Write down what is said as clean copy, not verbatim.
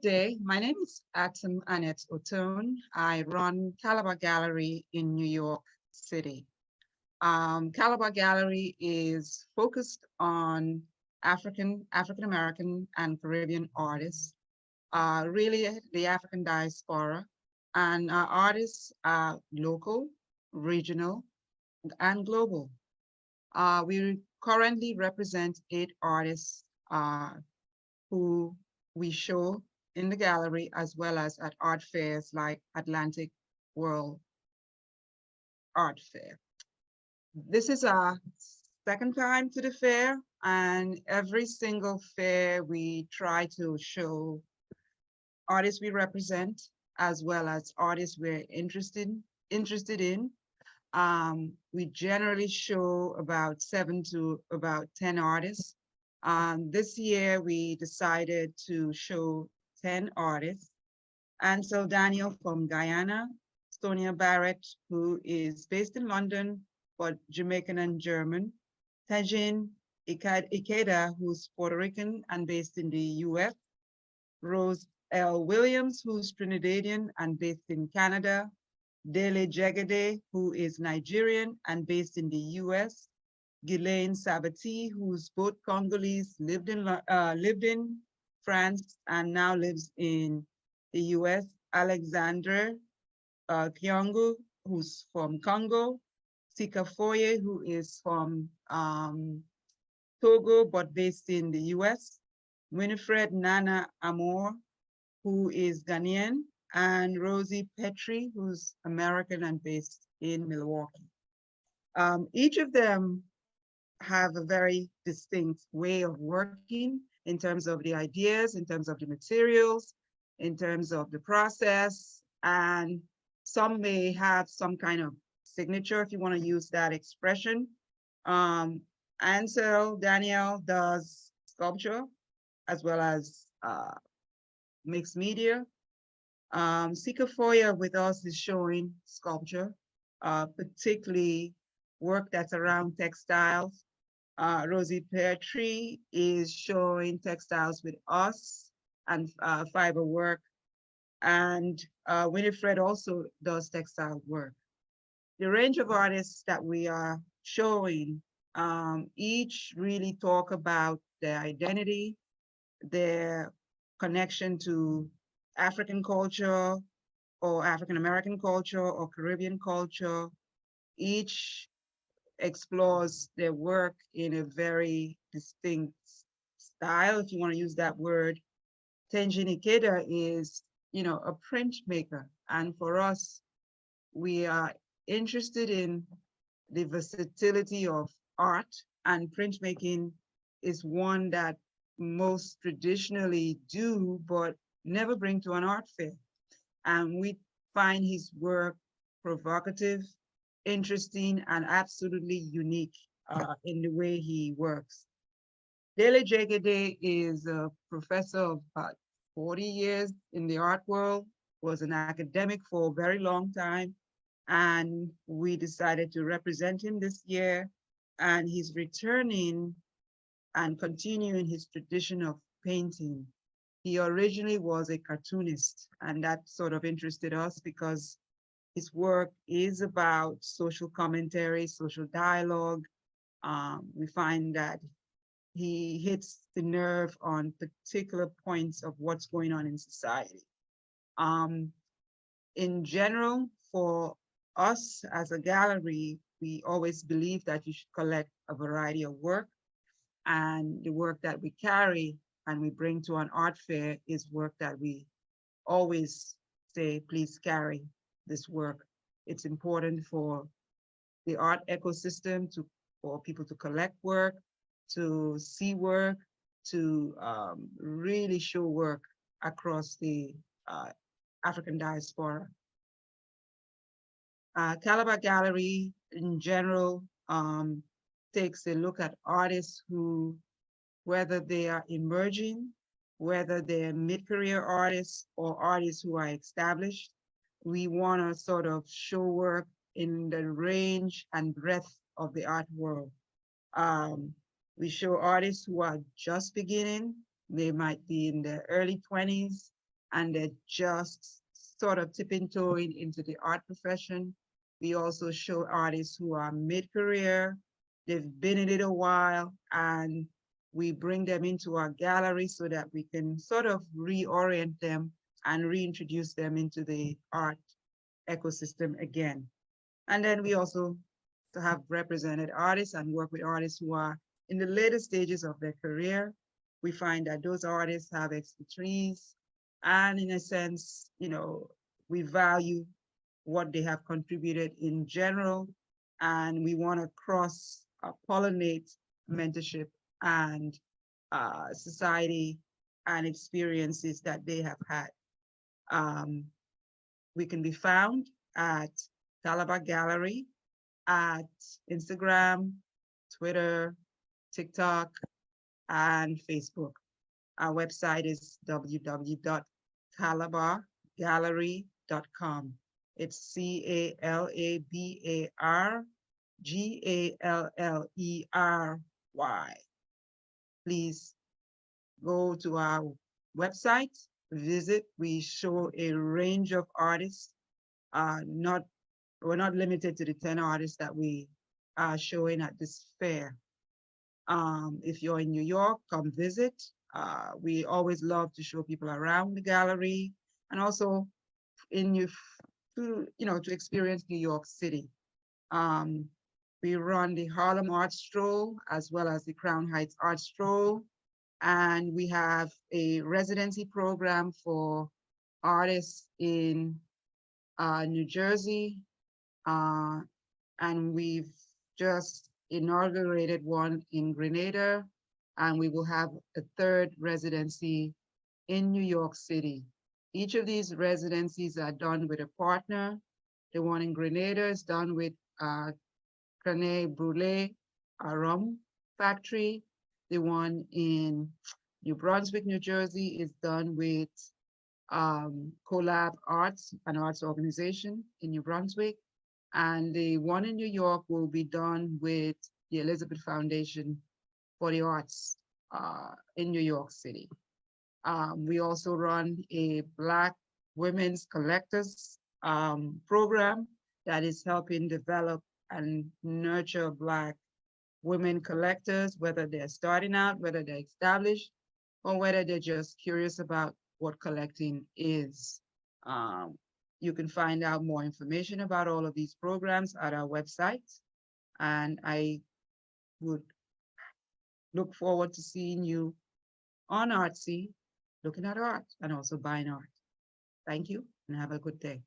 day. My name is Atim Annette Oton. I run Calabar Gallery in New York City. Calabar Gallery is focused on African American, and Caribbean artists, really the African diaspora. And our artists are local, regional, and global. We currently represent 8 artists who we show in the gallery as well as at art fairs like Atlantic World Art Fair. This is our second time to the fair, and every single fair we try to show artists we represent as well as artists we're interested in. We generally show about 7 to about 10 artists. This year we decided to show 10 artists. And so Daniel from Guyana, Sonia Barrett, who is based in London, but Jamaican and German, Tajin Ikeda, who's Puerto Rican and based in the US, Rose L. Williams, who's Trinidadian and based in Canada, Dele Jegede, who is Nigerian and based in the US, Ghislaine Sabati, who's both Congolese, lived in France and now lives in the US, Alexandre Kyongu, who's from Congo, Sika Foye, who is from Togo but based in the US, Winifred Nana Amor, who is Ghanaian, and Rosie Petrie, who's American and based in Milwaukee. Each of them have a very distinct way of working in terms of the ideas, in terms of the materials, in terms of the process, and some may have some kind of signature, if you want to use that expression. And so Danielle does sculpture as well as mixed media. Sika Foya with us is showing sculpture, particularly work that's around textiles. Rosie Petrie is showing textiles with us and fiber work. And Winifred also does textile work. The range of artists that we are showing, each really talk about their identity, their connection to African culture or African American culture or Caribbean culture. Each explores their work in a very distinct style, if you want to use that word. Tenjin Ikeda is, a printmaker. And for us, we are interested in the versatility of art, and printmaking is one that most traditionally do, but never bring to an art fair. And we find his work provocative, interesting, and absolutely unique in the way he works. Dele Jegede is a professor of about 40 years in the art world, was an academic for a very long time, and we decided to represent him this year, and he's returning and continuing his tradition of painting. He originally was a cartoonist, and that sort of interested us because his work is about social commentary, social dialogue. We find that he hits the nerve on particular points of what's going on in society. In general, for us as a gallery, we always believe that you should collect a variety of work, and the work that we carry and we bring to an art fair is work that we always say, please carry this work. It's important for the art ecosystem for people to collect work, to see work, to really show work across the African diaspora. Calabar Gallery in general takes a look at artists who, whether they are emerging, whether they're mid-career artists or artists who are established, we want to sort of show work in the range and breadth of the art world. We show artists who are just beginning. They might be in their early 20s, and they're just sort of tipping toeing into the art profession. We also show artists who are mid-career, they've been in it a while, and we bring them into our gallery so that we can sort of reorient them and reintroduce them into the art ecosystem again. And then we also have represented artists and work with artists who are in the later stages of their career. We find that those artists have expertise, and in a sense, we value what they have contributed in general, and we want to cross pollinate mentorship and society and experiences that they have had. We can be found at Calabar Gallery at Instagram, Twitter, TikTok, and Facebook. Our website is www.calabargallery.com. It's CALABARGALLERY. Please go to our website, visit. We show a range of artists. We're not limited to the 10 artists that we are showing at this fair. If you're in New York, come visit. We always love to show people around the gallery and also to experience New York City. We run the Harlem Art Stroll as well as the Crown Heights Art Stroll. And we have a residency program for artists in New Jersey. And we've just inaugurated one in Grenada, and we will have a third residency in New York City. Each of these residencies are done with a partner. The one in Grenada is done with Canet Brûlée, a rum factory. The one in New Brunswick, New Jersey is done with Collab Arts, an arts organization in New Brunswick. And the one in New York will be done with the Elizabeth Foundation for the Arts in New York City. We also run a Black Women's Collectors program that is helping develop and nurture Black women collectors, whether they're starting out, whether they're established, or whether they're just curious about what collecting is. You can find out more information about all of these programs at our website. And I would look forward to seeing you on Artsy, looking at art and also buying art. Thank you and have a good day.